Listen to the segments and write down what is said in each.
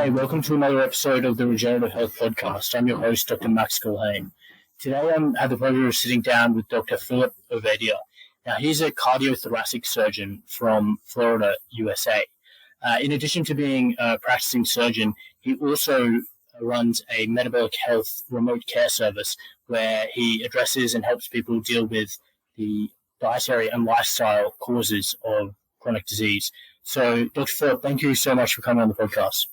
Hey, welcome to another episode of the Regenerative Health Podcast. I'm your host, Dr. Max Culhane. Today I have the pleasure of sitting down with Dr. Phillip Ovadia. Now, he's a cardiothoracic surgeon from Florida, USA. In addition to being a practicing surgeon, he also runs a metabolic health remote care service where he addresses and helps people deal with the dietary and lifestyle causes of chronic disease. So, Dr. Phillip, thank you so much for coming on the podcast.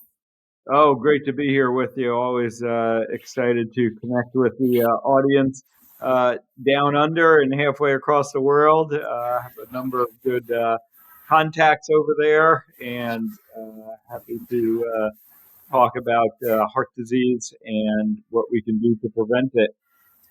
Oh, great to be here with you. Always excited to connect with the audience down under and halfway across the world. Have a number of good contacts over there, and happy to talk about heart disease and what we can do to prevent it.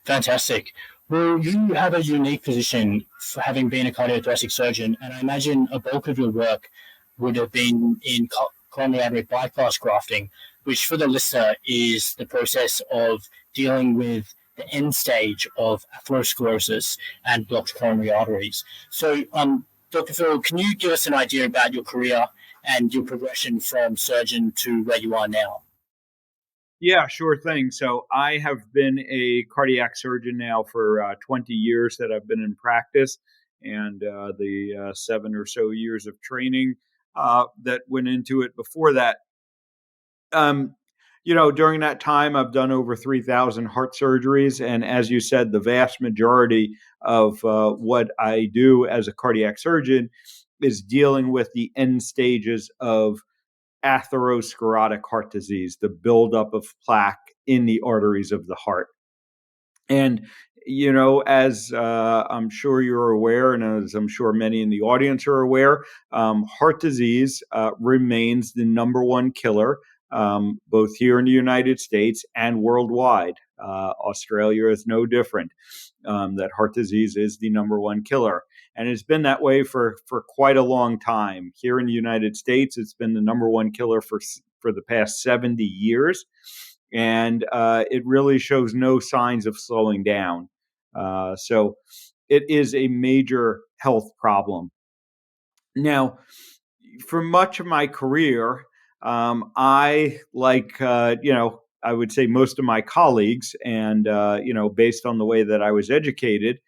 Fantastic. Well, you have a unique position for having been a cardiothoracic surgeon, and I imagine a bulk of your work would have been in coronary artery bypass grafting, which for the listener is the process of dealing with the end stage of atherosclerosis and blocked coronary arteries. So, Dr. Phil, can you give us an idea about your career and your progression from surgeon to where you are now? Yeah, sure thing. So I have been a cardiac surgeon now for 20 years that I've been in practice, and the 7 or so years of training that went into it before that. During that time, I've done over 3,000 heart surgeries. And as you said, the vast majority of what I do as a cardiac surgeon is dealing with the end stages of atherosclerotic heart disease, the buildup of plaque in the arteries of the heart. And, as I'm sure you're aware, and as I'm sure many in the audience are aware, heart disease remains the number one killer, both here in the United States and worldwide. Australia is no different, that heart disease is the number one killer. And it's been that way for quite a long time. Here in the United States, it's been the number one killer for the past 70 years. And it really shows no signs of slowing down. So it is a major health problem. Now, for much of my career, I, I would say most of my colleagues, and, based on the way that I was educated,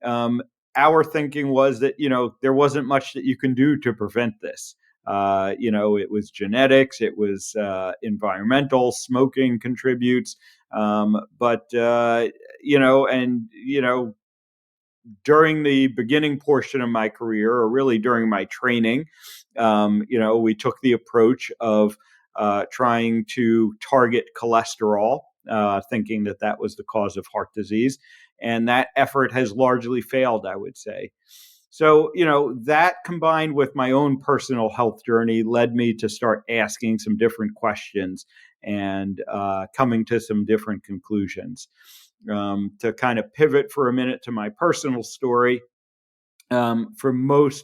our thinking was that, there wasn't much that you can do to prevent this. It was genetics, it was environmental, smoking contributes. During the beginning portion of my career, or really during my training, we took the approach of trying to target cholesterol, thinking that that was the cause of heart disease. And that effort has largely failed, I would say. So, that combined with my own personal health journey led me to start asking some different questions and coming to some different conclusions. To kind of pivot for a minute to my personal story, for much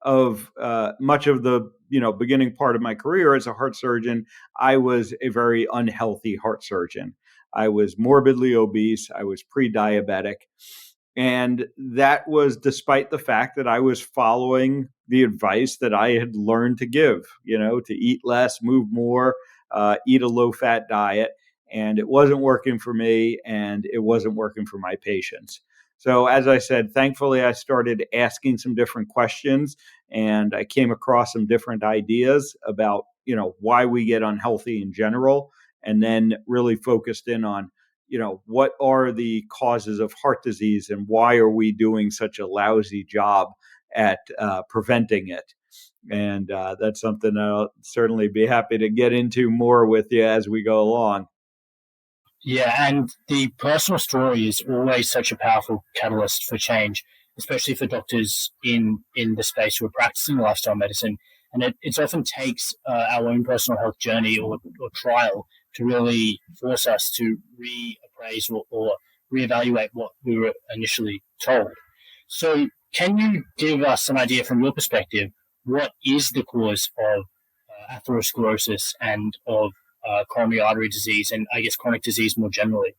of the beginning part of my career as a heart surgeon, I was a very unhealthy heart surgeon. I was morbidly obese. I was pre-diabetic. And that was despite the fact that I was following the advice that I had learned to give, to eat less, move more, eat a low-fat diet. And it wasn't working for me, and it wasn't working for my patients. So as I said, thankfully, I started asking some different questions, and I came across some different ideas about, why we get unhealthy in general, and then really focused in on, what are the causes of heart disease and why are we doing such a lousy job at preventing it? And that's something I'll certainly be happy to get into more with you as we go along. Yeah, and the personal story is always such a powerful catalyst for change, especially for doctors in the space who are practicing lifestyle medicine. And it often takes our own personal health journey or trial to really force us to reappraise or reevaluate what we were initially told. So can you give us an idea from your perspective, what is the cause of atherosclerosis and of coronary artery disease and I guess chronic disease more generally?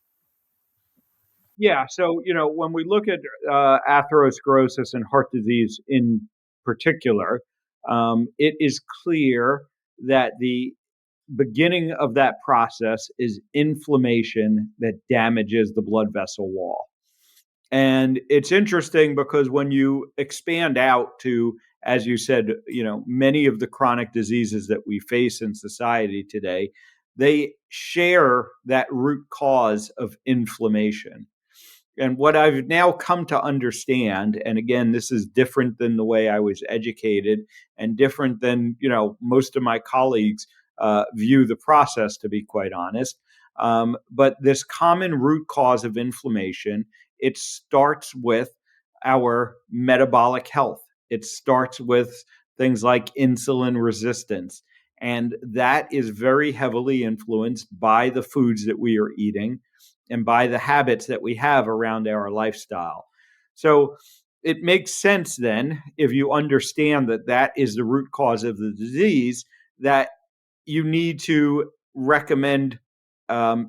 Yeah. So, when we look at atherosclerosis and heart disease in particular, it is clear that the beginning of that process is inflammation that damages the blood vessel wall. And it's interesting because when you expand out to, as you said, many of the chronic diseases that we face in society today, they share that root cause of inflammation. And what I've now come to understand, and again, this is different than the way I was educated and different than, most of my colleagues view the process, to be quite honest. But this common root cause of inflammation, it starts with our metabolic health. It starts with things like insulin resistance. And that is very heavily influenced by the foods that we are eating and by the habits that we have around our lifestyle. So it makes sense then, if you understand that that is the root cause of the disease, that you need to recommend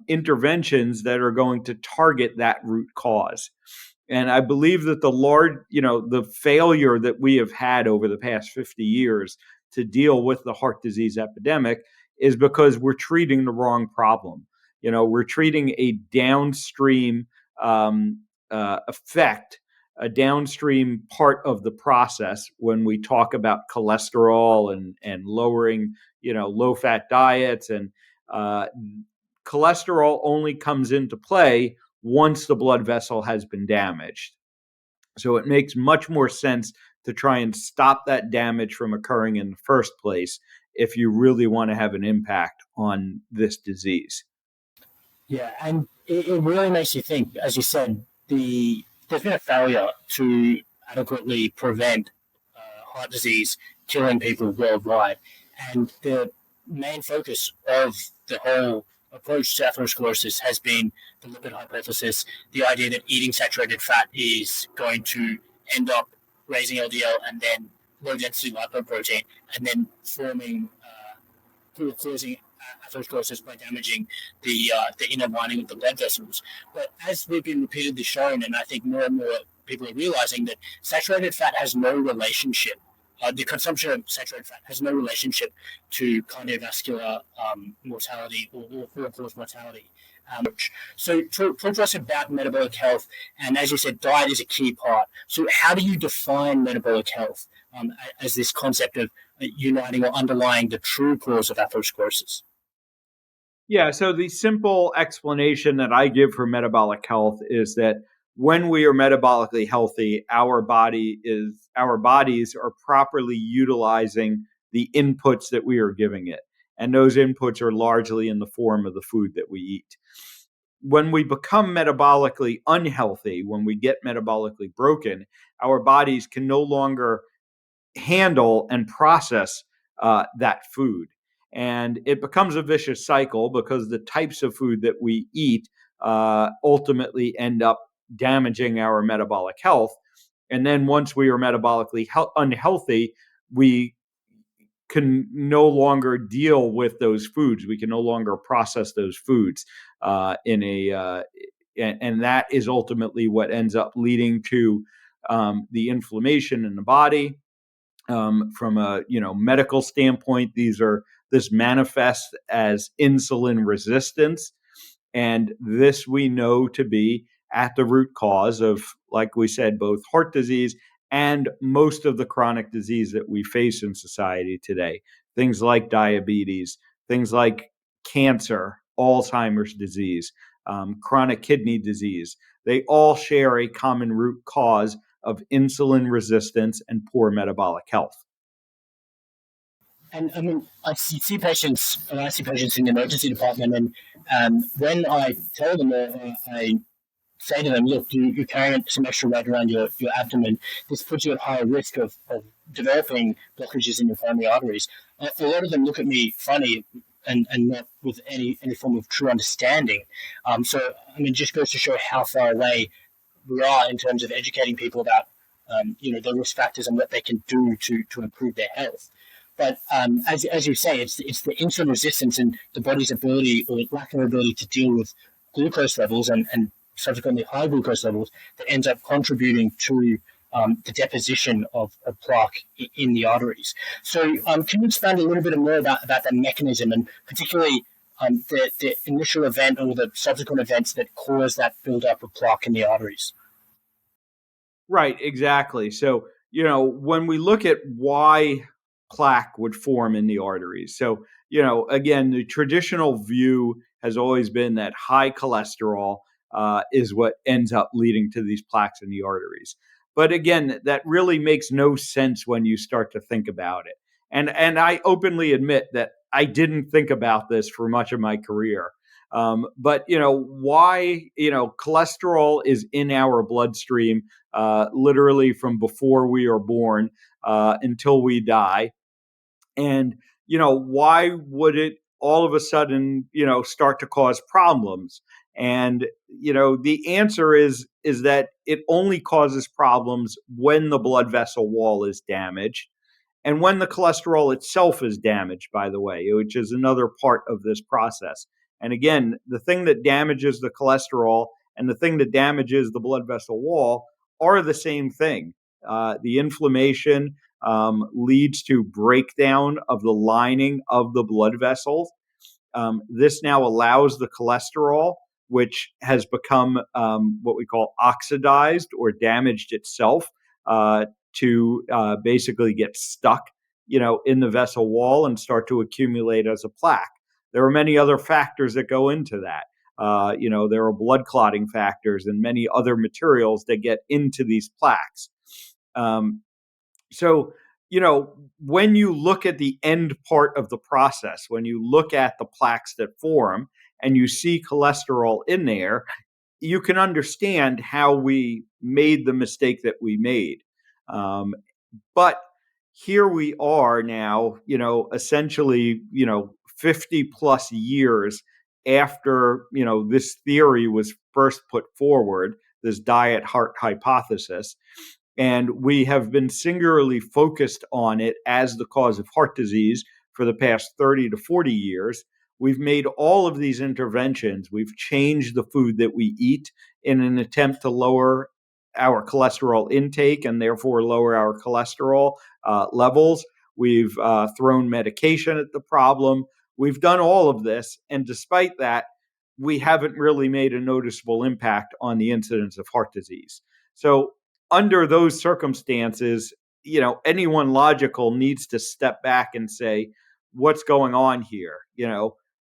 interventions that are going to target that root cause. And I believe that the failure that we have had over the past 50 years to deal with the heart disease epidemic is because we're treating the wrong problem. We're treating a downstream effect, a downstream part of the process when we talk about cholesterol and lowering, low-fat diets. And cholesterol only comes into play once the blood vessel has been damaged. So it makes much more sense to try and stop that damage from occurring in the first place if you really want to have an impact on this disease. Yeah, and it really makes you think, as you said, there's been a failure to adequately prevent heart disease killing people worldwide. And the main focus of the whole approach to atherosclerosis has been the lipid hypothesis, the idea that eating saturated fat is going to end up raising LDL and then low-density lipoprotein, and then causing atherosclerosis by damaging the inner lining of the blood vessels. But as we've been repeatedly shown, and I think more and more people are realizing, that saturated fat has no relationship. The consumption of saturated fat has no relationship to cardiovascular mortality or all-cause mortality. So talk to us about metabolic health, and as you said, diet is a key part. So how do you define metabolic health as this concept of uniting or underlying the true cause of atherosclerosis? Yeah, so the simple explanation that I give for metabolic health is that when we are metabolically healthy, our bodies are properly utilizing the inputs that we are giving it. And those inputs are largely in the form of the food that we eat. When we become metabolically unhealthy, when we get metabolically broken, our bodies can no longer handle and process that food. And it becomes a vicious cycle because the types of food that we eat ultimately end up damaging our metabolic health. And then once we are metabolically unhealthy, we can no longer deal with those foods. We can no longer process those foods and that is ultimately what ends up leading to the inflammation in the body. From a medical standpoint, this manifests as insulin resistance, and this we know to be at the root cause of, like we said, both heart disease and most of the chronic disease that we face in society today. Things like diabetes, things like cancer, Alzheimer's disease, chronic kidney disease. They all share a common root cause of insulin resistance and poor metabolic health. And I mean, I see patients in the emergency department, and when I tell them, I say to them, look, you're carrying some extra weight around your abdomen. This puts you at higher risk of developing blockages in your coronary arteries. A lot of them look at me funny and not with any form of true understanding. So, I mean, just goes to show how far away we are in terms of educating people about, the risk factors and what they can do to improve their health. But as you say, it's the insulin resistance and the body's ability or lack of ability to deal with glucose levels and subsequently high glucose levels that ends up contributing to the deposition of plaque in the arteries. So can you expand a little bit more about the mechanism, and particularly the initial event or the subsequent events that cause that buildup of plaque in the arteries? Right, exactly. So, when we look at why plaque would form in the arteries, so, again, the traditional view has always been that high cholesterol is what ends up leading to these plaques in the arteries. But again, that really makes no sense when you start to think about it. And I openly admit that I didn't think about this for much of my career. But why cholesterol is in our bloodstream literally from before we are born until we die. And, why would it all of a sudden, start to cause problems? And, the answer is that it only causes problems when the blood vessel wall is damaged and when the cholesterol itself is damaged, by the way, which is another part of this process. And again, the thing that damages the cholesterol and the thing that damages the blood vessel wall are the same thing. The inflammation leads to breakdown of the lining of the blood vessels. This now allows the cholesterol, which has become what we call oxidized or damaged itself, to basically get stuck, in the vessel wall and start to accumulate as a plaque. There are many other factors that go into that. There are blood clotting factors and many other materials that get into these plaques. So, when you look at the end part of the process, when you look at the plaques that form and you see cholesterol in there, you can understand how we made the mistake that we made. But here we are now, essentially, 50 plus years after, this theory was first put forward, this diet heart hypothesis. And we have been singularly focused on it as the cause of heart disease for the past 30 to 40 years. We've made all of these interventions. We've changed the food that we eat in an attempt to lower our cholesterol intake and therefore lower our cholesterol levels. We've thrown medication at the problem. We've done all of this. And despite that, we haven't really made a noticeable impact on the incidence of heart disease. So under those circumstances, anyone logical needs to step back and say, what's going on here?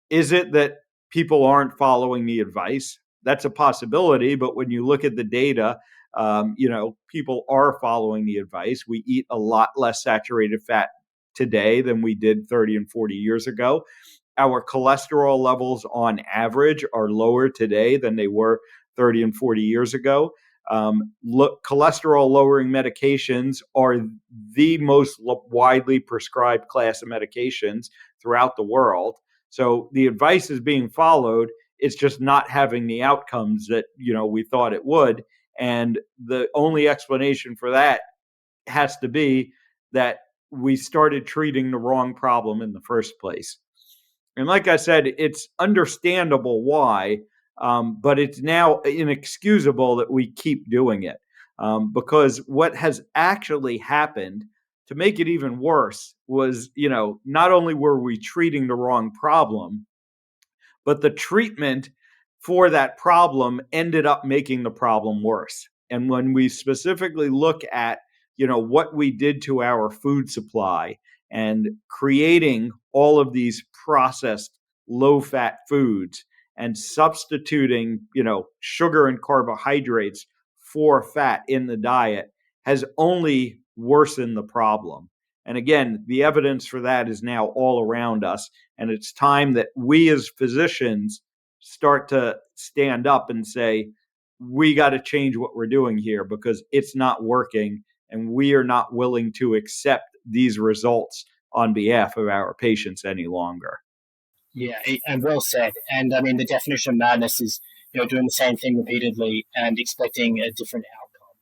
Is it that people aren't following the advice? That's a possibility. But when you look at the data, people are following the advice. We eat a lot less saturated fat today than we did 30 and 40 years ago. Our cholesterol levels on average are lower today than they were 30 and 40 years ago. Cholesterol lowering medications are the most widely prescribed class of medications throughout the world. So the advice is being followed. It's just not having the outcomes that, we thought it would. And the only explanation for that has to be that we started treating the wrong problem in the first place. And like I said, it's understandable why, but it's now inexcusable that we keep doing it. Because what has actually happened, to make it even worse, was, not only were we treating the wrong problem, but the treatment for that problem ended up making the problem worse. And when we specifically look at, what we did to our food supply and creating all of these processed low fat foods and substituting, sugar and carbohydrates for fat in the diet has only worsened the problem. And again, the evidence for that is now all around us. And it's time that we as physicians start to stand up and say, we got to change what we're doing here because it's not working. And we are not willing to accept these results on behalf of our patients any longer. Yeah, and well said. And I mean, the definition of madness is, doing the same thing repeatedly and expecting a different outcome.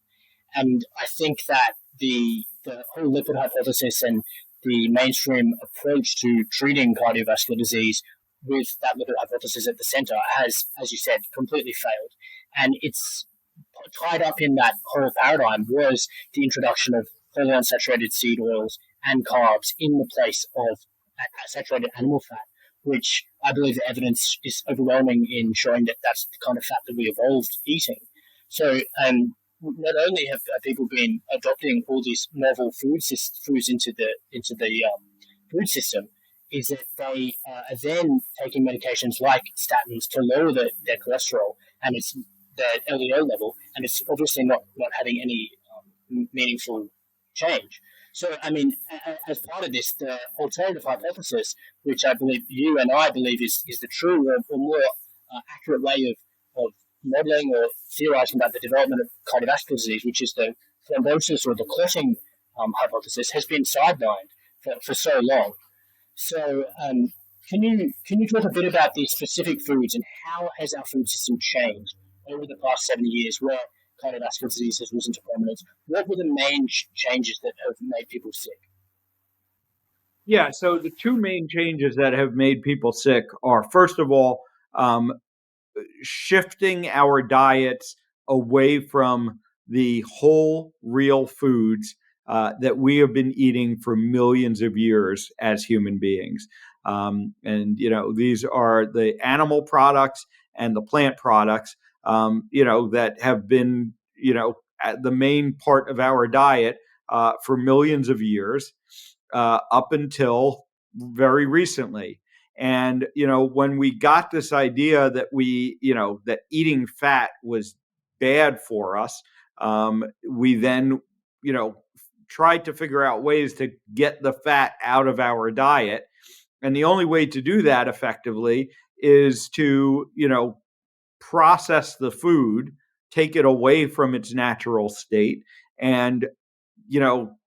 And I think that the whole lipid hypothesis and the mainstream approach to treating cardiovascular disease with that lipid hypothesis at the center has, as you said, completely failed. And it's tied up in that whole paradigm was the introduction of polyunsaturated seed oils and carbs in the place of saturated animal fat, which I believe the evidence is overwhelming in showing that that's the kind of fat that we evolved eating. So, not only have people been adopting all these novel foods into the food system, is that they are then taking medications like statins to lower their cholesterol and it's their LDL level, and it's obviously not having any meaningful change. So, I mean, as part of this, the alternative hypothesis, which I believe you and I believe is the true or more accurate way of modeling or theorizing about the development of cardiovascular disease, which is the thrombosis or the clotting hypothesis, has been sidelined for so long. So, can you talk a bit about these specific foods and how has our food system changed over the past 70 years, where cardiovascular disease has risen to prominence? What were the main changes that have made people sick? Yeah, so the two main changes that have made people sick are, first of all, shifting our diets away from the whole real foods that we have been eating for millions of years as human beings. And, these are the animal products and the plant products, that have been, the main part of our diet for millions of years up until very recently. And, when we got this idea that that eating fat was bad for us, we then, tried to figure out ways to get the fat out of our diet. And the only way to do that effectively is to, process the food, take it away from its natural state, and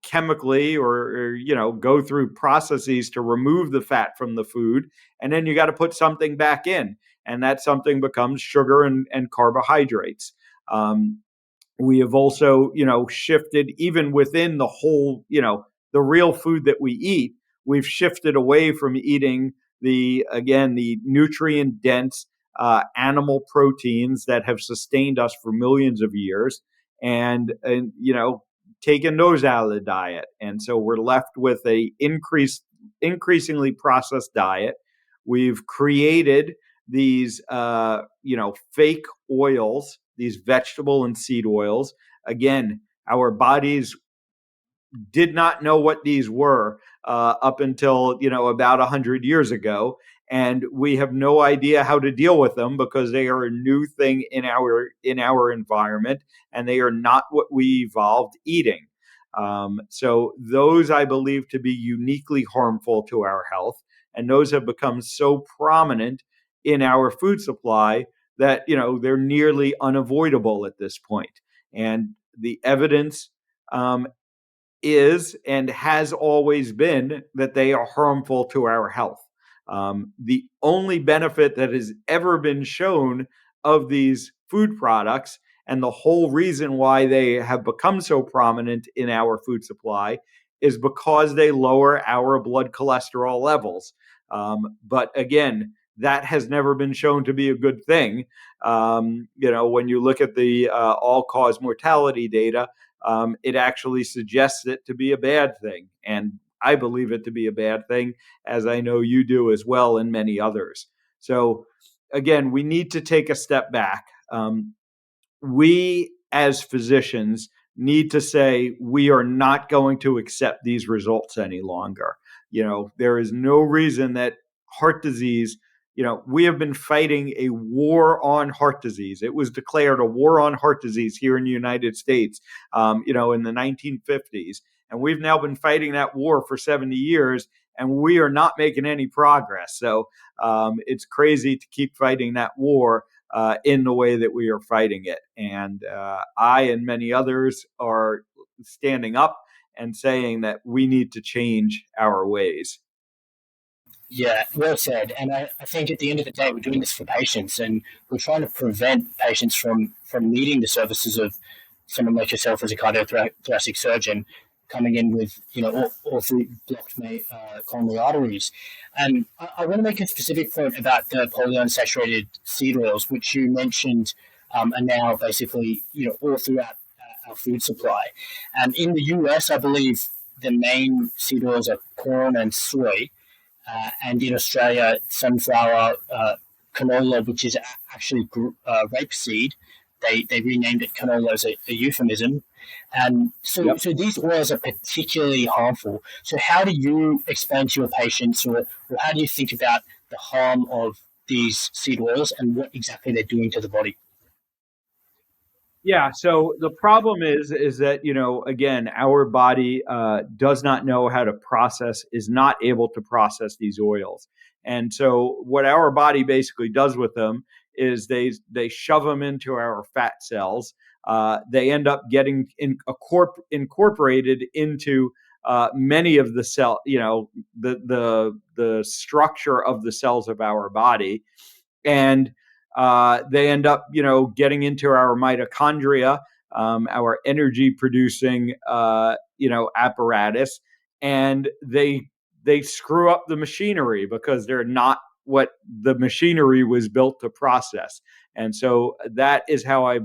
chemically or go through processes to remove the fat from the food. And then you got to put something back in. And that something becomes sugar and carbohydrates. We have also, shifted even within the whole, the real food that we eat. We've shifted away from eating the nutrient dense animal proteins that have sustained us for millions of years and taken those out of the diet. And so we're left with a increasingly processed diet. We've created these, fake oils, these vegetable and seed oils. Again, our bodies did not know what these were up until, about 100 years ago. And we have no idea how to deal with them because they are a new thing in our environment, and they are not what we evolved eating. So those I believe to be uniquely harmful to our health, and those have become so prominent in our food supply that they're nearly unavoidable at this point. And the evidence is and has always been that they are harmful to our health. The only benefit that has ever been shown of these food products, and the whole reason why they have become so prominent in our food supply, is because they lower our blood cholesterol levels. But again, that has never been shown to be a good thing. When you look at the all-cause mortality data, it actually suggests it to be a bad thing. And I believe it to be a bad thing, as I know you do as well, and many others. So again, we need to take a step back. We as physicians need to say we are not going to accept these results any longer. There is no reason that heart disease, we have been fighting a war on heart disease. It was declared a war on heart disease here in the United States, in the 1950s. And we've now been fighting that war for 70 years, and we are not making any progress. So it's crazy to keep fighting that war in the way that we are fighting it. And I and many others are standing up and saying that we need to change our ways. Yeah, well said. And I think at the end of the day, we're doing this for patients, and we're trying to prevent patients from needing the services of someone like yourself as a cardiothoracic surgeon coming in with, all through blocked coronary arteries. And I want to make a specific point about the polyunsaturated seed oils, which you mentioned are now basically all throughout our food supply. And in the US, I believe the main seed oils are corn and soy, and in Australia, sunflower, canola, which is actually rapeseed. They renamed it canola as a euphemism. And so these oils are particularly harmful. So how do you explain to your patients, or how do you think about the harm of these seed oils and what exactly they're doing to the body? Yeah. So the problem is that again, our body does not know how to process, is not able to process these oils, and so what our body basically does with them is they shove them into our fat cells. They end up getting incorporated into many of the cell, the structure of the cells of our body, and they end up, getting into our mitochondria, our energy producing, apparatus, and they screw up the machinery because they're not what the machinery was built to process. And so that is how I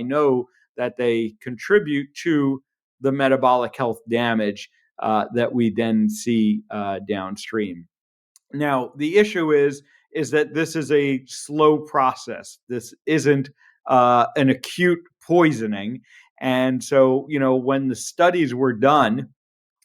know that they contribute to the metabolic health damage that we then see downstream. Now, the issue is that this is a slow process. This isn't an acute poisoning. And so, when the studies were done,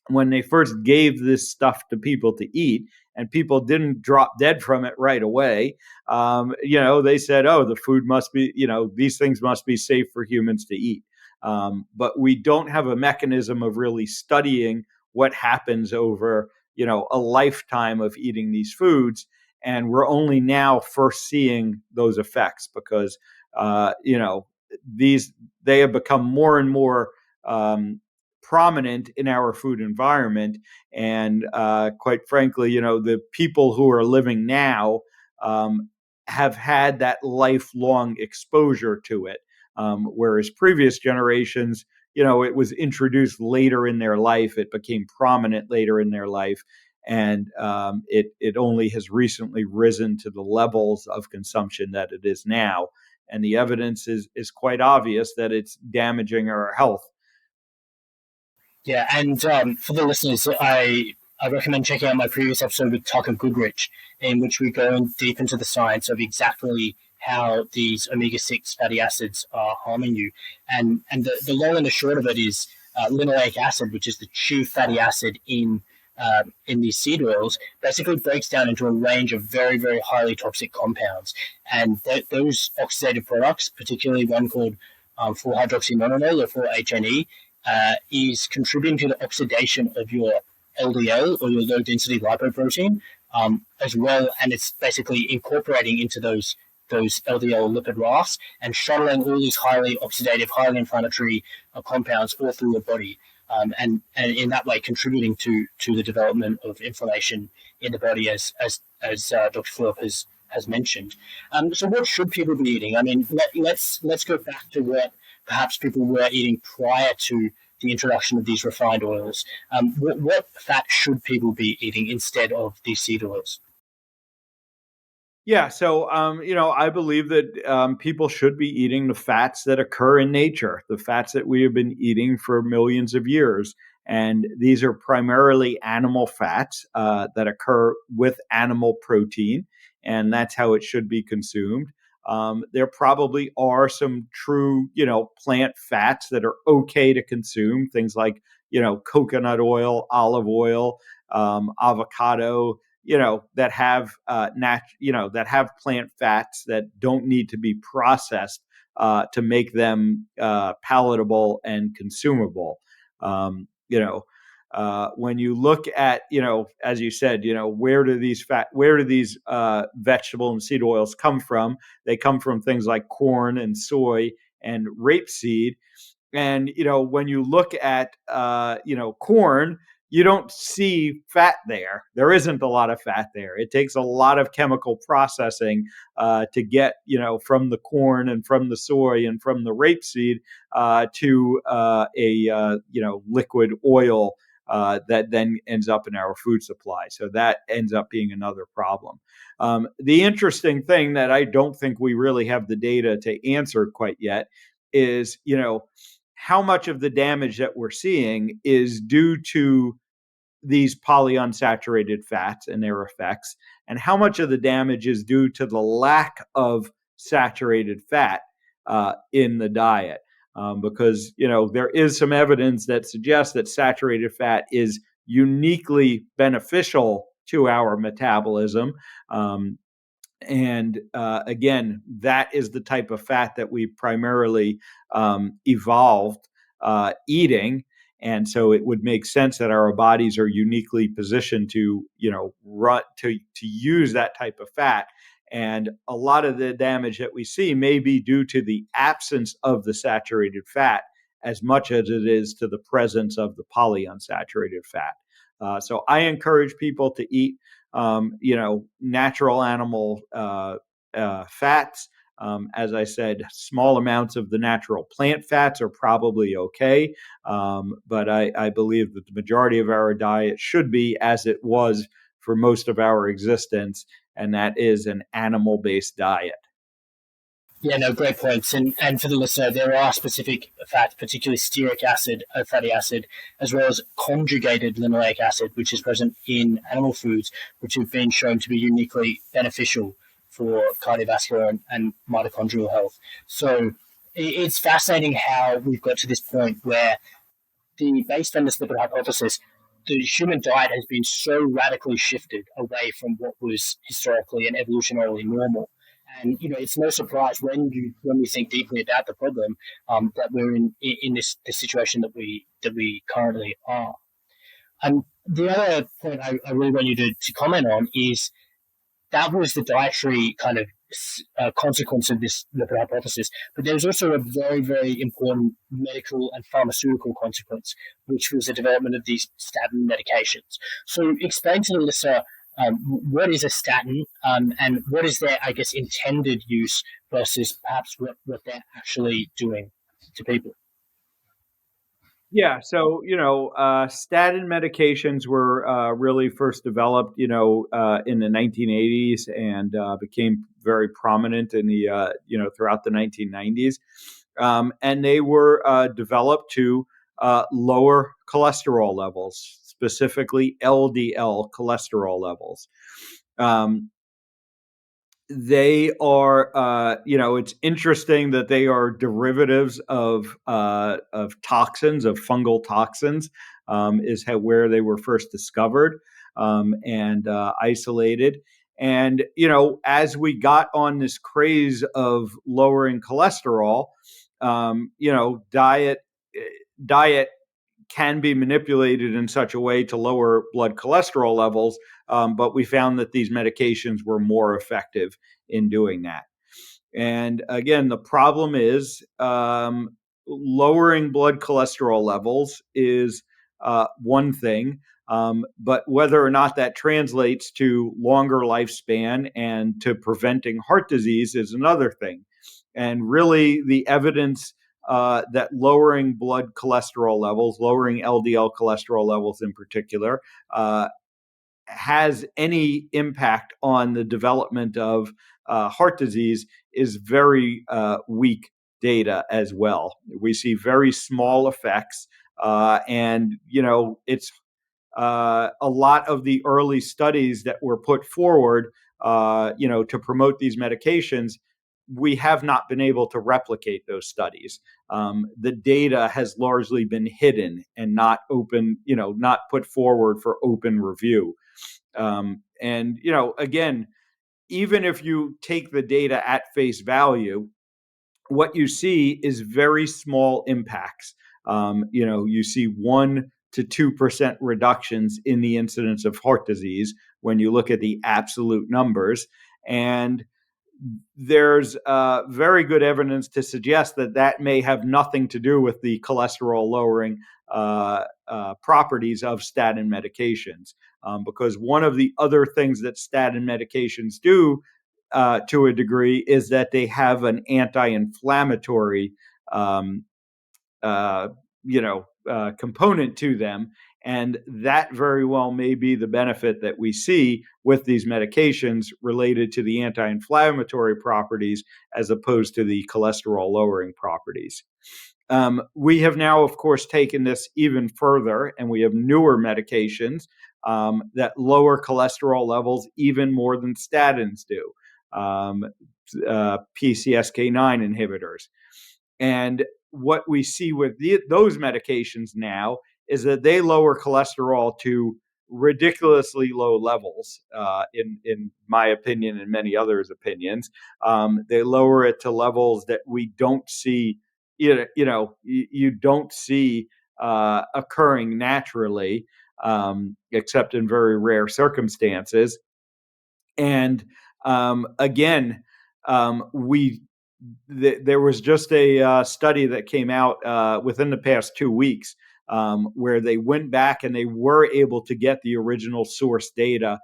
when they first gave this stuff to people to eat, and people didn't drop dead from it right away, they said, "Oh, the food must be, these things must be safe for humans to eat." But we don't have a mechanism of really studying what happens over, a lifetime of eating these foods, and we're only now first seeing those effects because, these they have become more and more prominent in our food environment. And quite frankly, the people who are living now have had that lifelong exposure to it. Whereas previous generations, it was introduced later in their life. It became prominent later in their life. And it only has recently risen to the levels of consumption that it is now. And the evidence is quite obvious that it's damaging our health. Yeah, and for the listeners, I recommend checking out my previous episode with Tucker Goodrich, in which we go in deep into the science of exactly how these omega-6 fatty acids are harming you. And the long and the short of it is linoleic acid, which is the chief fatty acid in these seed oils, basically breaks down into a range of very, very highly toxic compounds. And those oxidative products, particularly one called 4-hydroxynonenal or 4-HNE, is contributing to the oxidation of your LDL or your low density lipoprotein as well, and it's basically incorporating into those LDL lipid rafts and shuttling all these highly oxidative, highly inflammatory compounds all through your body, and in that way contributing to the development of inflammation in the body, as Dr. Phillip has mentioned. So what should people be eating? I mean, let's go back to what perhaps people were eating prior to the introduction of these refined oils. What fat should people be eating instead of these seed oils? Yeah, so I believe that people should be eating the fats that occur in nature, the fats that we have been eating for millions of years, and these are primarily animal fats that occur with animal protein, and that's how it should be consumed. There probably are some true, plant fats that are okay to consume, things like coconut oil, olive oil, avocado, that have that have plant fats that don't need to be processed to make them palatable and consumable. When you look at, as you said, where do these vegetable and seed oils come from? They come from things like corn and soy and rapeseed. And when you look at corn, you don't see fat there. There isn't a lot of fat there. It takes a lot of chemical processing to get from the corn and from the soy and from the rapeseed to a liquid oil that then ends up in our food supply. So that ends up being another problem. The interesting thing that I don't think we really have the data to answer quite yet is, how much of the damage that we're seeing is due to these polyunsaturated fats and their effects, and how much of the damage is due to the lack of saturated fat in the diet. Because there is some evidence that suggests that saturated fat is uniquely beneficial to our metabolism. And again, that is the type of fat that we primarily evolved eating. And so it would make sense that our bodies are uniquely positioned to, to use that type of fat. And a lot of the damage that we see may be due to the absence of the saturated fat as much as it is to the presence of the polyunsaturated fat. So I encourage people to eat natural animal fats. As I said, small amounts of the natural plant fats are probably okay. But I believe that the majority of our diet should be as it was for most of our existence, and that is an animal-based diet. Yeah, no, great points. And for the listener, there are specific fats, particularly stearic acid, fatty acid, as well as conjugated linoleic acid, which is present in animal foods, which have been shown to be uniquely beneficial for cardiovascular and mitochondrial health. So it's fascinating how we've got to this point where, based on this lipid hypothesis, the human diet has been so radically shifted away from what was historically and evolutionarily normal. And it's no surprise when we think deeply about the problem, that we're in this situation that we currently are. And the other point I really want you to comment on is that was the dietary kind of consequence of this lipid hypothesis. But there was also a very, very important medical and pharmaceutical consequence, which was the development of these statin medications. So explain to the listener, what is a statin, and what is their, I guess, intended use versus perhaps what they're actually doing to people? Yeah, so statin medications were really first developed, in the 1980s and became very prominent in the throughout the 1990s, and they were developed to lower cholesterol levels, specifically LDL cholesterol levels. They are, it's interesting that they are derivatives of toxins, of fungal toxins, is where they were first discovered and isolated. And as we got on this craze of lowering cholesterol, diet can be manipulated in such a way to lower blood cholesterol levels, but we found that these medications were more effective in doing that. And again, the problem is lowering blood cholesterol levels is one thing, but whether or not that translates to longer lifespan and to preventing heart disease is another thing. And really, the evidence that lowering blood cholesterol levels, lowering LDL cholesterol levels in particular, has any impact on the development of heart disease is very weak data as well. We see very small effects, and it's a lot of the early studies that were put forward, to promote these medications. We have not been able to replicate those studies. The data has largely been hidden and not open, not put forward for open review. And again, even if you take the data at face value, what you see is very small impacts. You see 1 to 2% reductions in the incidence of heart disease when you look at the absolute numbers. And there's very good evidence to suggest that that may have nothing to do with the cholesterol lowering properties of statin medications. Because one of the other things that statin medications do to a degree is that they have an anti-inflammatory component to them. And that very well may be the benefit that we see with these medications related to the anti-inflammatory properties as opposed to the cholesterol lowering properties. We have now, of course, taken this even further, and we have newer medications that lower cholesterol levels even more than statins do, PCSK9 inhibitors. And what we see with those medications now is that they lower cholesterol to ridiculously low levels, in my opinion and many others' opinions. They lower it to levels that we don't see, you don't see occurring naturally, except in very rare circumstances. And again, we there was just a study that came out within the past 2 weeks, where they went back and they were able to get the original source data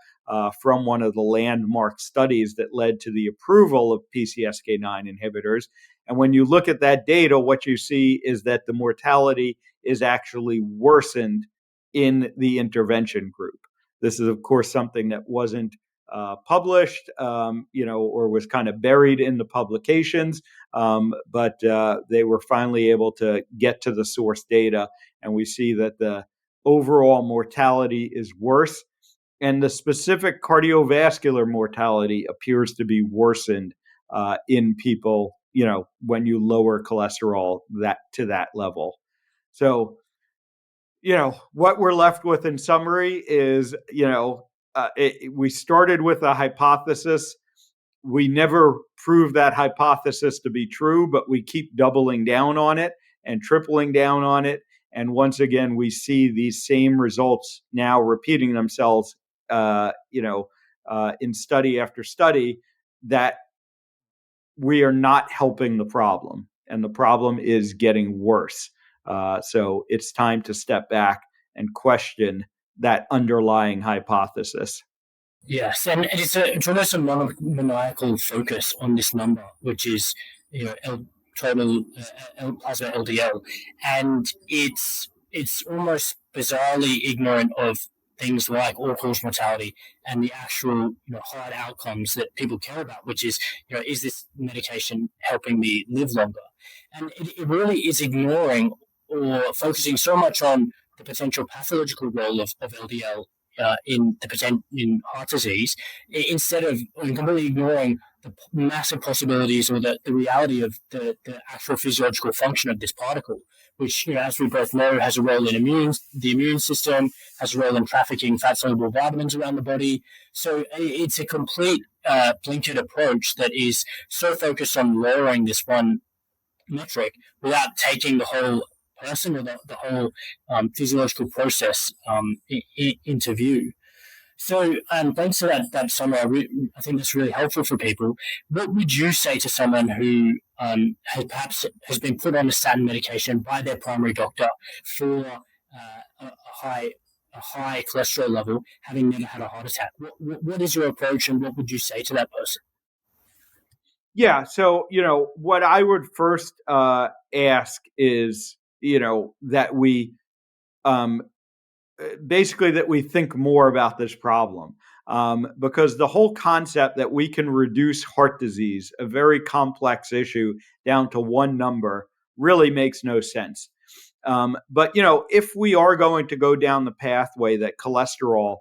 from one of the landmark studies that led to the approval of PCSK9 inhibitors. And when you look at that data, what you see is that the mortality is actually worsened in the intervention group. This is, of course, something that wasn't published, or was kind of buried in the publications, but they were finally able to get to the source data, and we see that the overall mortality is worse, and the specific cardiovascular mortality appears to be worsened in people, when you lower cholesterol to that level. So, what we're left with in summary is, we started with a hypothesis. We never proved that hypothesis to be true, but we keep doubling down on it and tripling down on it. And once again, we see these same results now repeating themselves, in study after study, that we are not helping the problem, and the problem is getting worse. So it's time to step back and question that underlying hypothesis. Yes, and it's almost a maniacal focus on this number, which is total plasma LDL, and it's almost bizarrely ignorant of things like all-cause mortality and the actual hard outcomes that people care about, which is this medication helping me live longer? And it really is ignoring or focusing so much on the potential pathological role of LDL in heart disease, instead of completely ignoring the massive possibilities or the reality of the actual physiological function of this particle, which, as we both know, has a role in the immune system, has a role in trafficking fat-soluble vitamins around the body. So it's a complete blinkered approach that is so focused on lowering this one metric without taking the whole person or the whole physiological process into view. So, thanks for that summary. I think that's really helpful for people. What would you say to someone who has been put on a statin medication by their primary doctor for a high cholesterol level, having never had a heart attack? What is your approach, and what would you say to that person? Yeah. So, what I would first ask is, that we basically that we think more about this problem, because the whole concept that we can reduce heart disease, a very complex issue, down to one number really makes no sense. But, if we are going to go down the pathway that cholesterol,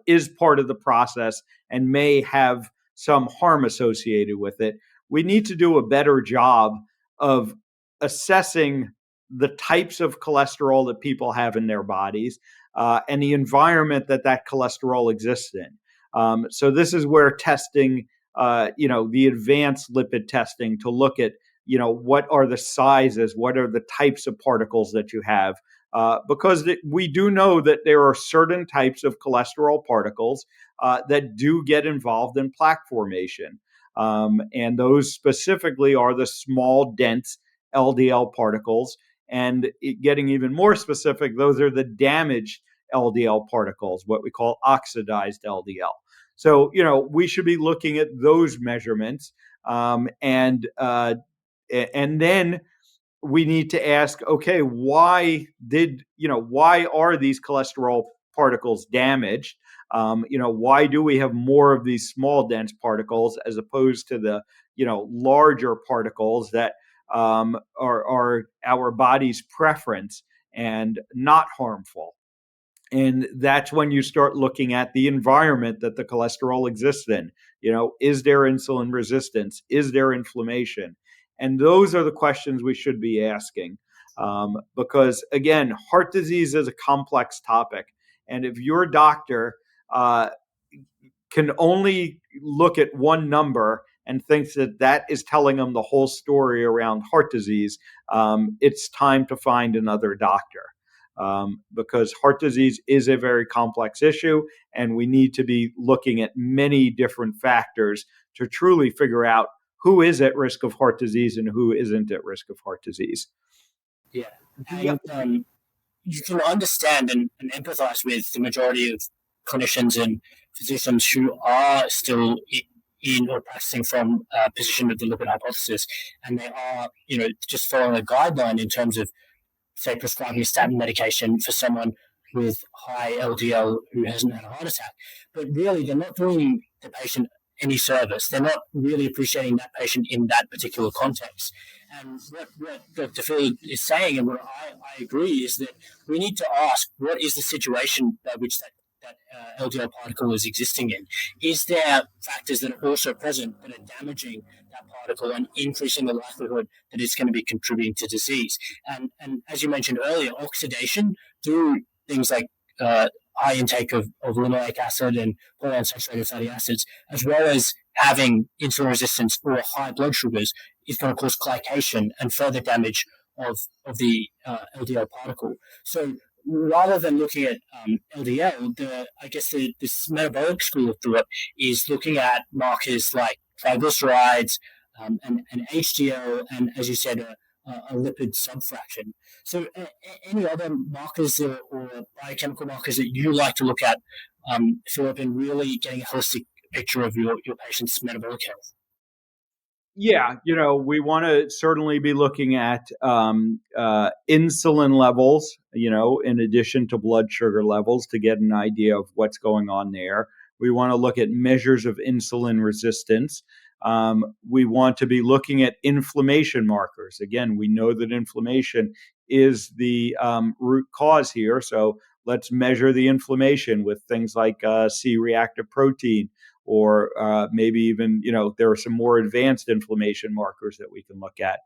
is part of the process and may have some harm associated with it, we need to do a better job of assessing the types of cholesterol that people have in their bodies, and the environment that cholesterol exists in. So this is where testing, the advanced lipid testing to look at, what are the sizes, what are the types of particles that you have, because we do know that there are certain types of cholesterol particles that do get involved in plaque formation. And those specifically are the small, dense LDL particles. And getting even more specific, those are the damaged LDL particles, what we call oxidized LDL. So, we should be looking at those measurements, and then we need to ask, okay, why are these cholesterol particles damaged? Why do we have more of these small dense particles as opposed to the, larger particles that are our body's preference and not harmful? And that's when you start looking at the environment that the cholesterol exists in. Is there insulin resistance? Is there inflammation? And those are the questions we should be asking. Because, again, heart disease is a complex topic. And if your doctor uh, can only look at one number and thinks that that is telling them the whole story around heart disease, it's time to find another doctor. Because heart disease is a very complex issue, and we need to be looking at many different factors to truly figure out who is at risk of heart disease and who isn't at risk of heart disease. Yeah. And you can understand and empathize with the majority of clinicians and physicians who are still in or practicing from a position of the lipid hypothesis, and they are, just following a guideline in terms of, say, prescribing a statin medication for someone with high LDL who hasn't had a heart attack. But really, they're not doing the patient any service. They're not really appreciating that patient in that particular context. And what Dr. Phillip is saying, and what I agree, is that we need to ask, what is the situation by which that LDL particle is existing in? Is there factors that are also present that are damaging that particle and increasing the likelihood that it's going to be contributing to disease? And as you mentioned earlier, oxidation through things like high intake of linoleic acid and polyunsaturated fatty acids, as well as having insulin resistance or high blood sugars, is going to cause glycation and further damage of the LDL particle. So rather than looking at LDL, this metabolic school of thought is looking at markers like triglycerides and HDL, and, as you said, a lipid subfraction. So any other markers or biochemical markers that you like to look at, Phillip, in really getting a holistic picture of your patient's metabolic health? Yeah, we want to certainly be looking at insulin levels, in addition to blood sugar levels, to get an idea of what's going on there. We want to look at measures of insulin resistance. We want to be looking at inflammation markers. Again, we know that inflammation is the root cause here. So let's measure the inflammation with things like C-reactive protein, or maybe even, there are some more advanced inflammation markers that we can look at.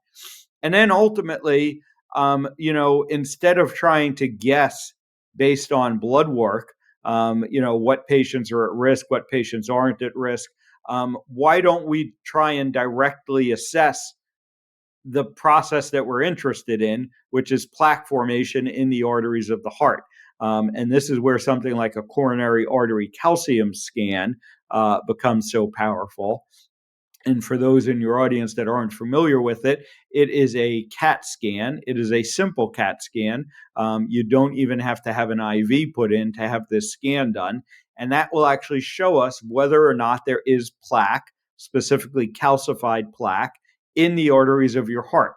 And then ultimately, instead of trying to guess based on blood work, what patients are at risk, what patients aren't at risk, why don't we try and directly assess the process that we're interested in, which is plaque formation in the arteries of the heart? And this is where something like a coronary artery calcium scan becomes so powerful. And for those in your audience that aren't familiar with it, it is a CAT scan. It is a simple CAT scan. You don't even have to have an IV put in to have this scan done. And that will actually show us whether or not there is plaque, specifically calcified plaque, in the arteries of your heart.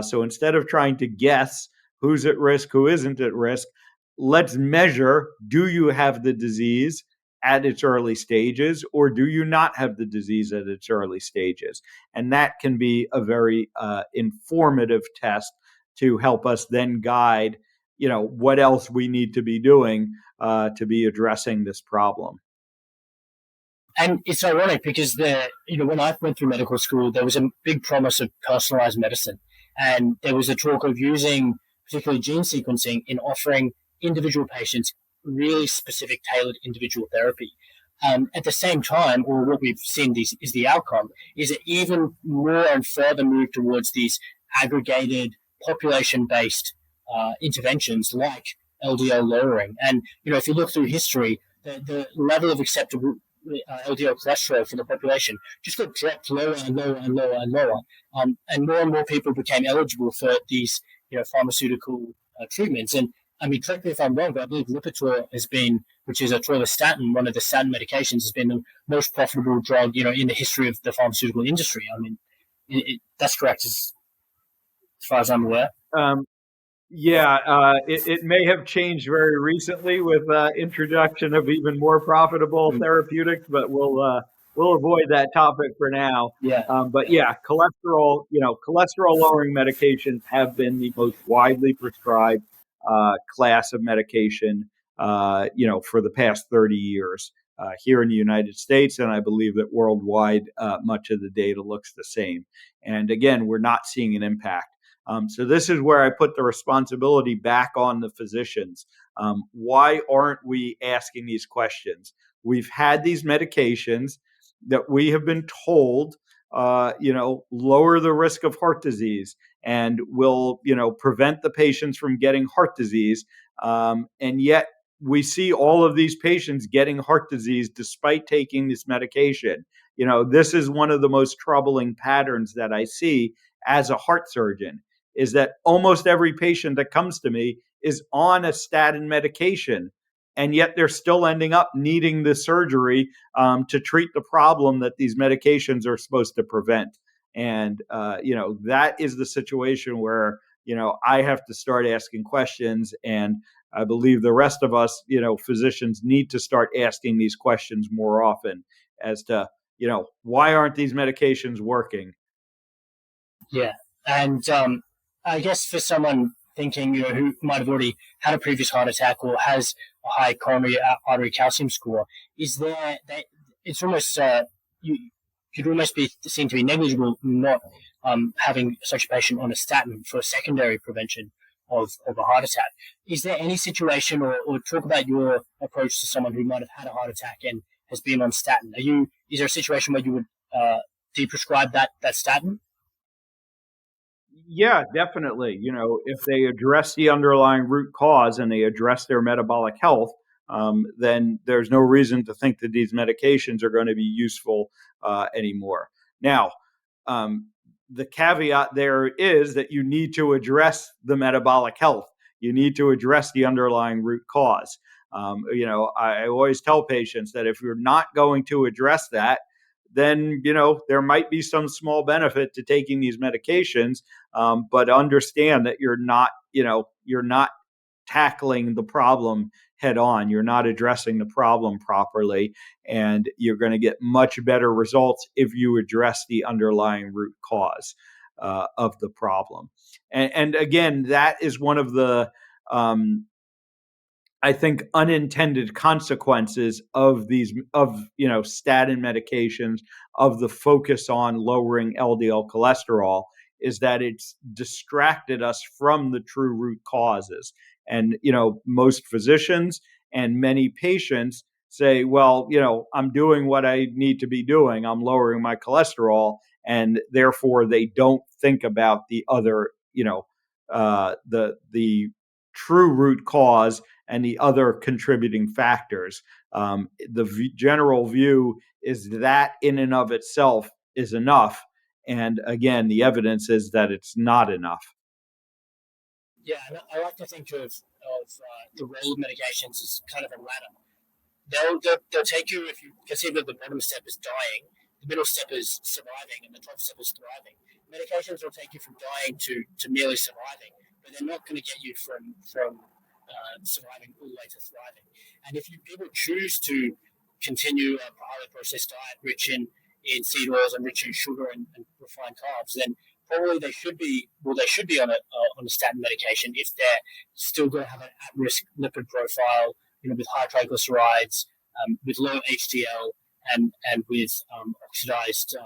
So instead of trying to guess who's at risk, who isn't at risk, let's measure, do you have the disease at its early stages, or do you not have the disease at its early stages? And that can be a very informative test to help us then guide, what else we need to be doing to be addressing this problem. And it's ironic because when I went through medical school, there was a big promise of personalized medicine, and there was a talk of using particularly gene sequencing in offering individual patients really specific, tailored individual therapy. At the same time, or what we've seen is the outcome, is an even more and further move towards these aggregated, population-based interventions like LDL lowering. And, if you look through history, the level of acceptable LDL cholesterol for the population just got dropped lower and lower and lower and lower. And more people became eligible for these, pharmaceutical treatments. And I mean, correct me if I'm wrong, but I believe Lipitor has been, which is a statin, one of the statin medications, has been the most profitable drug, in the history of the pharmaceutical industry. I mean, that's correct. as far as I'm aware. Um, it may have changed very recently with introduction of even more profitable therapeutics, but we'll avoid that topic for now. Yeah. But yeah, cholesterol lowering medications have been the most widely prescribed class of medication, for the past 30 years here in the United States, and I believe that worldwide, much of the data looks the same. And again, we're not seeing an impact. So this is where I put the responsibility back on the physicians. Why aren't we asking these questions? We've had these medications that we have been told, lower the risk of heart disease and will, prevent the patients from getting heart disease. And yet we see all of these patients getting heart disease despite taking this medication. This is one of the most troubling patterns that I see as a heart surgeon, is that almost every patient that comes to me is on a statin medication, and yet they're still ending up needing the surgery to treat the problem that these medications are supposed to prevent. And, that is the situation where, I have to start asking questions. And I believe the rest of us, physicians need to start asking these questions more often as to, why aren't these medications working? Yeah. And I guess for someone thinking, who might have already had a previous heart attack or has a high coronary artery calcium score, is there that it's almost you could almost be seen to be negligible not having such a patient on a statin for a secondary prevention of a heart attack. Is there any situation, or talk about your approach to someone who might have had a heart attack and has been on statin? Is there a situation where you would deprescribe that statin? Yeah, definitely. If they address the underlying root cause and they address their metabolic health, then there's no reason to think that these medications are going to be useful anymore. Now, the caveat there is that you need to address the metabolic health. You need to address the underlying root cause. I always tell patients that if you're not going to address that, then there might be some small benefit to taking these medications, but understand that you're not tackling the problem head on. You're not addressing the problem properly, and you're going to get much better results if you address the underlying root cause of the problem. And again, that is one of the I think unintended consequences of statin medications, of the focus on lowering LDL cholesterol, is that it's distracted us from the true root causes. And most physicians and many patients say, well, I'm doing what I need to be doing. I'm lowering my cholesterol, and therefore they don't think about the other, the true root cause and the other contributing factors. The general view is that in and of itself is enough. And again, the evidence is that it's not enough. Yeah, and I like to think of the role of medications as kind of a ladder. They'll take you, if you consider the bottom step as dying, the middle step is surviving, and the top step is thriving. Medications will take you from dying to merely surviving, but they're not going to get you from surviving all the way to thriving. And if people choose to continue a highly processed diet rich in seed oils and rich in sugar and refined carbs, then probably they should be on a statin medication if they're still going to have an at-risk lipid profile, with high triglycerides, with low HDL, and with oxidized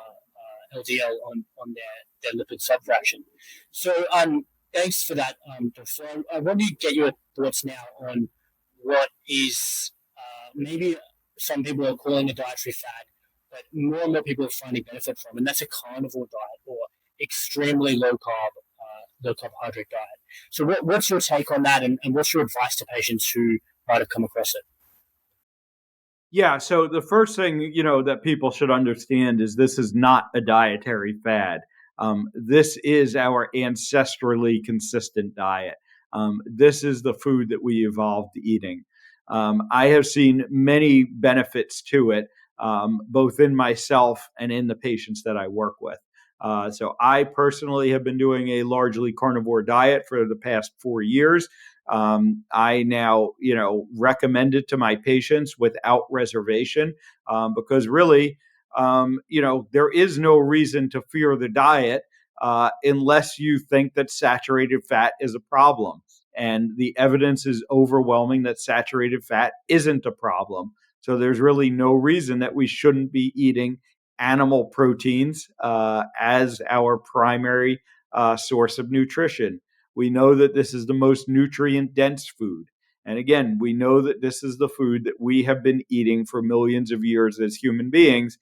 LDL on their lipid subfraction. So thanks for that, Dr. I want to get your thoughts now on what is maybe some people are calling a dietary fad, but more and more people are finding benefit from, and that's a carnivore diet or extremely low carbohydrate diet. So what's your take on that, and what's your advice to patients who might have come across it? Yeah, so the first thing that people should understand is this is not a dietary fad. This is our ancestrally consistent diet. This is the food that we evolved eating. I have seen many benefits to it, both in myself and in the patients that I work with. So I personally have been doing a largely carnivore diet for the past 4 years. I now, recommend it to my patients without reservation, because really, there is no reason to fear the diet unless you think that saturated fat is a problem. And the evidence is overwhelming that saturated fat isn't a problem. So there's really no reason that we shouldn't be eating animal proteins as our primary source of nutrition. We know that this is the most nutrient dense food. And again, we know that this is the food that we have been eating for millions of years as human beings.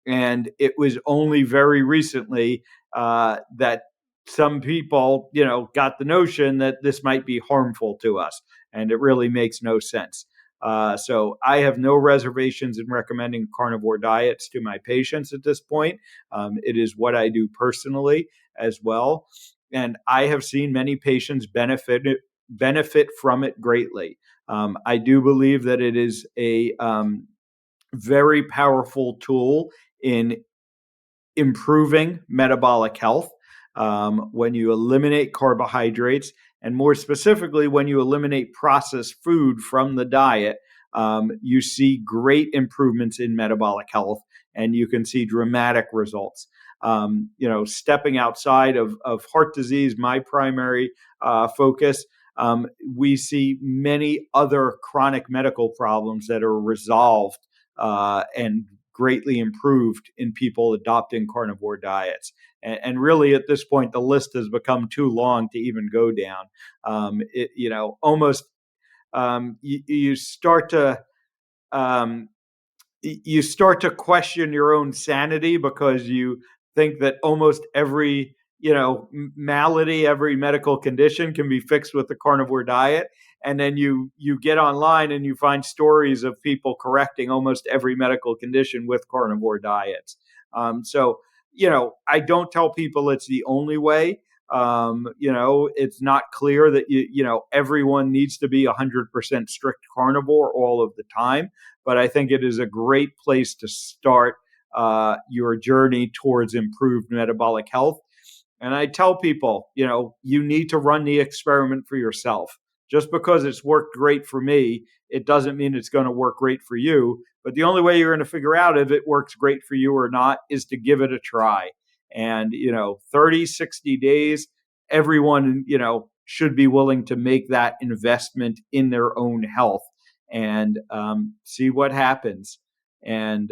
And it was only very recently that some people, got the notion that this might be harmful to us. And it really makes no sense. So I have no reservations in recommending carnivore diets to my patients at this point. It is what I do personally as well. And I have seen many patients benefit from it greatly. I do believe that it is a very powerful tool in improving metabolic health. When you eliminate carbohydrates, and more specifically, when you eliminate processed food from the diet, you see great improvements in metabolic health, and you can see dramatic results. Stepping outside of heart disease, my primary focus, we see many other chronic medical problems that are resolved and greatly improved in people adopting carnivore diets. And really, at this point, the list has become too long to even go down. Almost you start to question your own sanity, because you think that almost every malady, every medical condition can be fixed with the carnivore diet. And then you get online and you find stories of people correcting almost every medical condition with carnivore diets. So I don't tell people it's the only way. It's not clear that everyone needs to be 100% strict carnivore all of the time. But I think it is a great place to start your journey towards improved metabolic health. And I tell people, you need to run the experiment for yourself. Just because it's worked great for me, it doesn't mean it's going to work great for you. But the only way you're going to figure out if it works great for you or not is to give it a try. And, 30, 60 days, everyone, should be willing to make that investment in their own health and see what happens. And,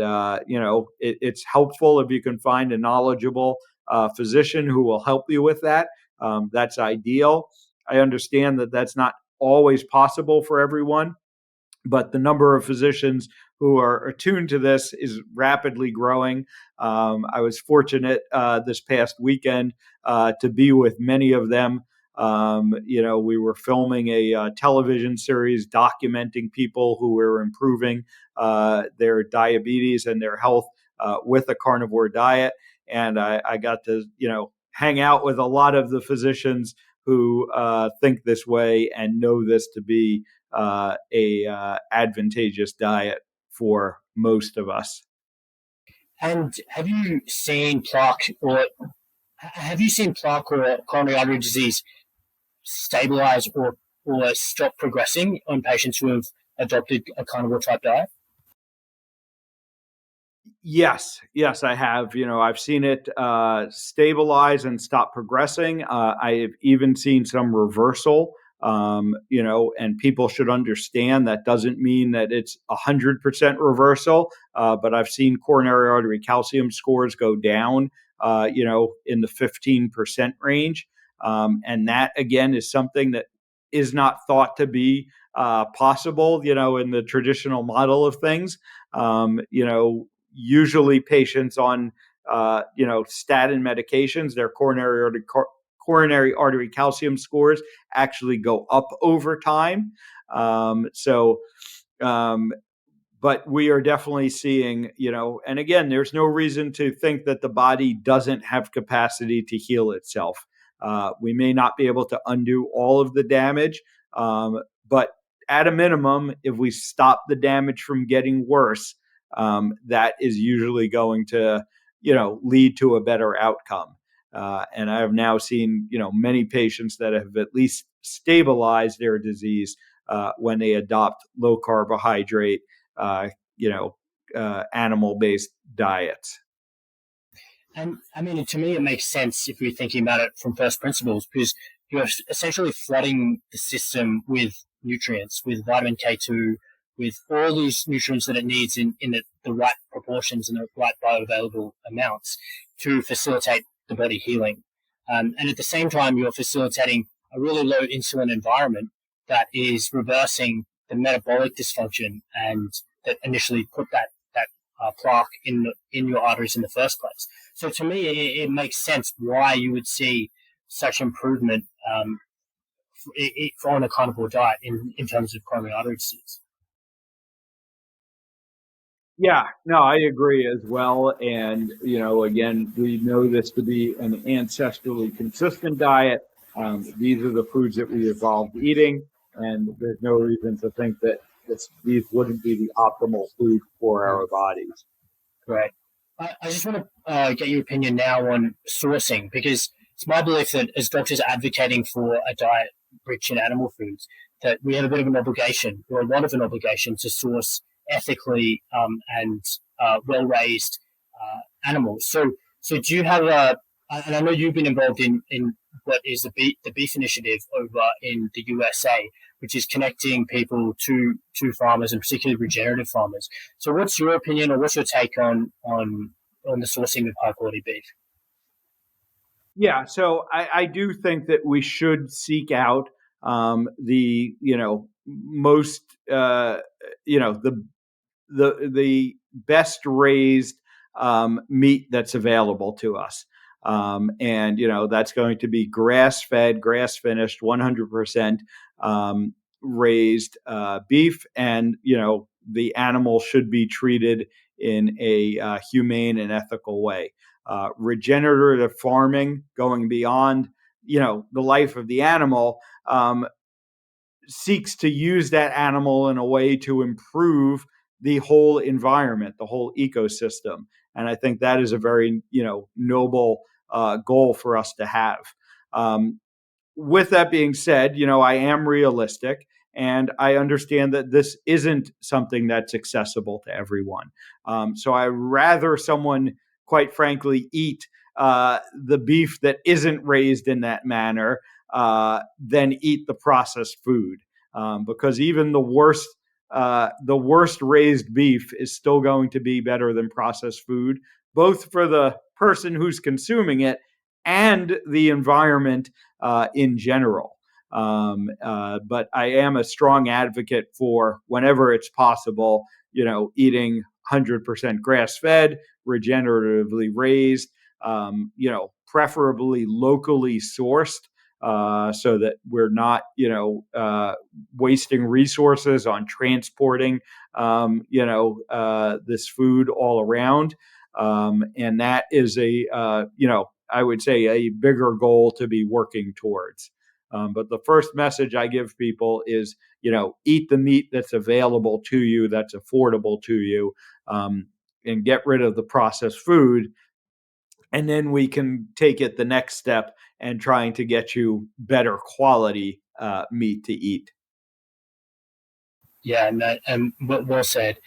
it's helpful if you can find a knowledgeable physician who will help you with that. That's ideal. I understand that that's not always possible for everyone, but the number of physicians who are attuned to this is rapidly growing. I was fortunate this past weekend to be with many of them. We were filming a television series documenting people who were improving their diabetes and their health with a carnivore diet. And I got to, hang out with a lot of the physicians who think this way and know this to be a advantageous diet for most of us. And have you seen plaque or coronary artery disease stabilize or stop progressing on patients who have adopted a carnivore type diet? Yes, I have. I've seen it stabilize and stop progressing. I've even seen some reversal. And people should understand that doesn't mean that it's 100% reversal. But I've seen coronary artery calcium scores go down, in the 15% range. And that, again, is something that is not thought to be possible, in the traditional model of things. Usually patients on, statin medications, their coronary artery calcium scores actually go up over time. But we are definitely seeing, and again, there's no reason to think that the body doesn't have capacity to heal itself. We may not be able to undo all of the damage, but at a minimum, if we stop the damage from getting worse, that is usually going to lead to a better outcome. And I have now seen, many patients that have at least stabilized their disease when they adopt low carbohydrate, animal-based diets. And I mean, to me, it makes sense if you're thinking about it from first principles, because you're essentially flooding the system with nutrients, with vitamin K2, with all these nutrients that it needs in the right proportions and the right bioavailable amounts to facilitate the body healing. And at the same time, you're facilitating a really low insulin environment that is reversing the metabolic dysfunction and that initially put that plaque in your arteries in the first place. So to me, it makes sense why you would see such improvement on a carnivore diet in terms of coronary artery disease. Yeah, no, I agree as well. And, again, we know this to be an ancestrally consistent diet. These are the foods that we evolved eating, and there's no reason to think that these wouldn't be the optimal food for our bodies. Great. I just want to get your opinion now on sourcing, because it's my belief that as doctors advocating for a diet rich in animal foods, that we have a bit of an obligation, or a lot of an obligation, to source ethically and well-raised animals. So do you have and I know you've been involved in what is the beef initiative over in the USA, which is connecting people to farmers, and particularly regenerative farmers. So what's your opinion, or what's your take on the sourcing of high quality beef? Yeah, so I do think that we should seek out the most the best raised meat that's available to us. And that's going to be grass fed, grass finished, 100% raised beef, and the animal should be treated in a humane and ethical way. Regenerative farming, going beyond the life of the animal, seeks to use that animal in a way to improve the whole environment, the whole ecosystem. And I think that is a very noble goal for us to have. With that being said, I am realistic, and I understand that this isn't something that's accessible to everyone. So I rather someone, quite frankly, eat the beef that isn't raised in that manner than eat the processed food, because even the worst raised beef is still going to be better than processed food, both for the person who's consuming it and the environment in general. But I am a strong advocate for, whenever it's possible, eating 100% grass-fed, regeneratively raised, preferably locally sourced, so that we're not, wasting resources on transporting, this food all around. And that is I would say a bigger goal to be working towards. But the first message I give people is, eat the meat that's available to you, that's affordable to you, and get rid of the processed food. And then we can take it the next step and trying to get you better quality meat to eat. Yeah, and well said.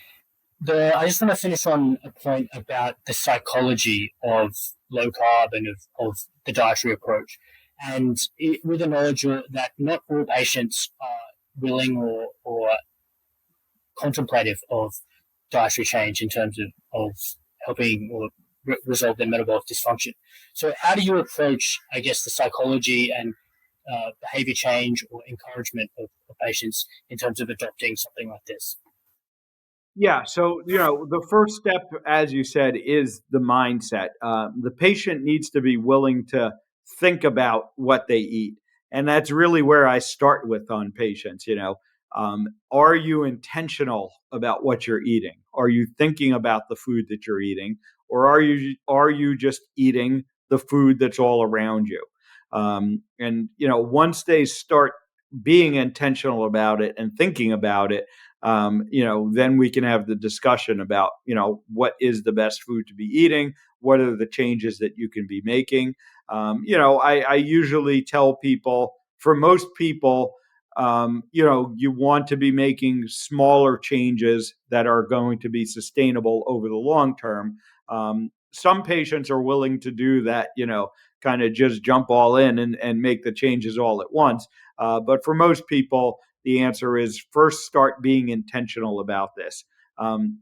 I just want to finish on a point about the psychology of low carb and of the dietary approach, and with the knowledge that not all patients are willing or contemplative of dietary change in terms of helping or resolve their metabolic dysfunction. So how do you approach, I guess, the psychology and behavior change or encouragement of patients in terms of adopting something like this? Yeah, so the first step, as you said, is the mindset. The patient needs to be willing to think about what they eat, and that's really where I start with on patients. Are you intentional about what you're eating? Are you thinking about the food that you're eating, or are you just eating the food that's all around you? And once they start being intentional about it and thinking about it, then we can have the discussion about, what is the best food to be eating? What are the changes that you can be making? I usually tell people, for most people, you want to be making smaller changes that are going to be sustainable over the long term. Some patients are willing to do that, kind of just jump all in and make the changes all at once. But for most people, the answer is first start being intentional about this. And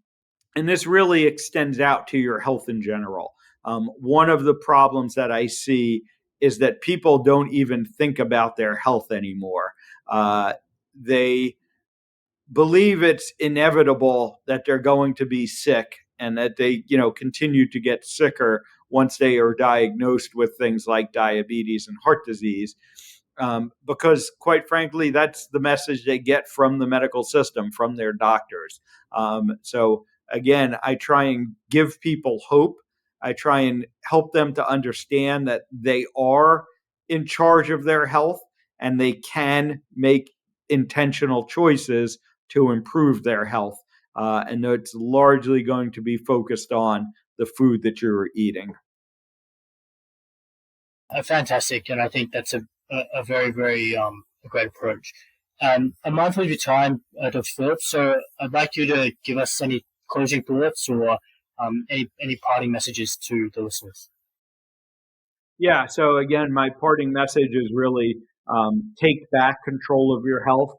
this really extends out to your health in general. One of the problems that I see is that people don't even think about their health anymore. They believe it's inevitable that they're going to be sick and that they, continue to get sicker once they are diagnosed with things like diabetes and heart disease. Because quite frankly, that's the message they get from the medical system, from their doctors. So again, I try and give people hope. I try and help them to understand that they are in charge of their health and they can make intentional choices to improve their health. And it's largely going to be focused on the food that you're eating. Fantastic, and I think that's a very, very a great approach. I'm mindful of your time, Dr. Phillip, so I'd like you to give us any closing thoughts or any parting messages to the listeners. Yeah, so again, my parting message is really take back control of your health.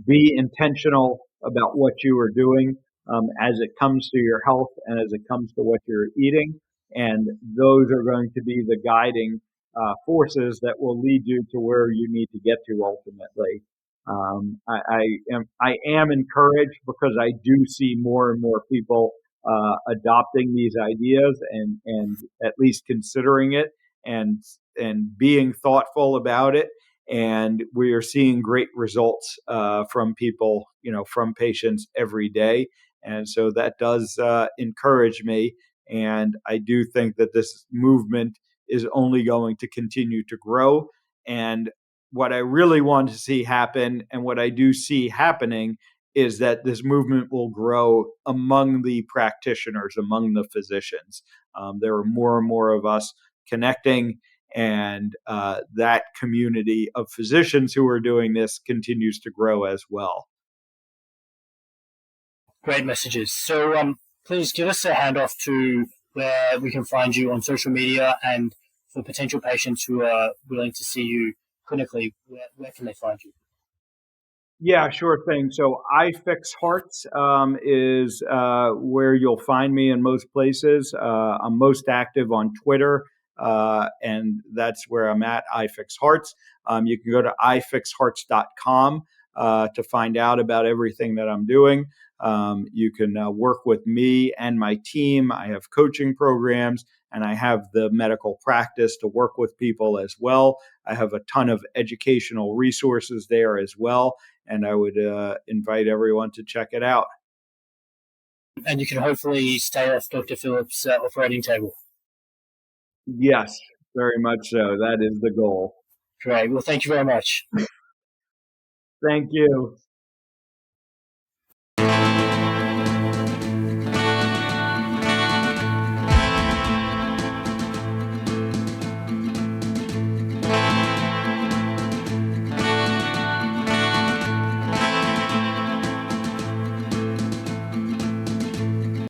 Be intentional about what you are doing as it comes to your health and as it comes to what you're eating. And those are going to be the guiding forces that will lead you to where you need to get to ultimately. I am encouraged because I do see more and more people adopting these ideas and at least considering it and being thoughtful about it. And we are seeing great results from people, from patients every day. And so that does encourage me. And I do think that this movement is only going to continue to grow. And what I really want to see happen, and what I do see happening, is that this movement will grow among the practitioners, among the physicians. There are more and more of us connecting, and that community of physicians who are doing this continues to grow as well. Great messages. So please give us a handoff to where we can find you on social media, and for potential patients who are willing to see you clinically, where can they find you? Yeah, sure thing. So iFix Hearts is where you'll find me in most places. I'm most active on Twitter, and that's where I'm at, iFix Hearts. You can go to ifixhearts.com to find out about everything that I'm doing. You can work with me and my team. I have coaching programs, and I have the medical practice to work with people as well. I have a ton of educational resources there as well, and I would invite everyone to check it out. And you can hopefully stay off Dr. Phillip's operating table. Yes, very much so. That is the goal. Great. Well, thank you very much. Thank you.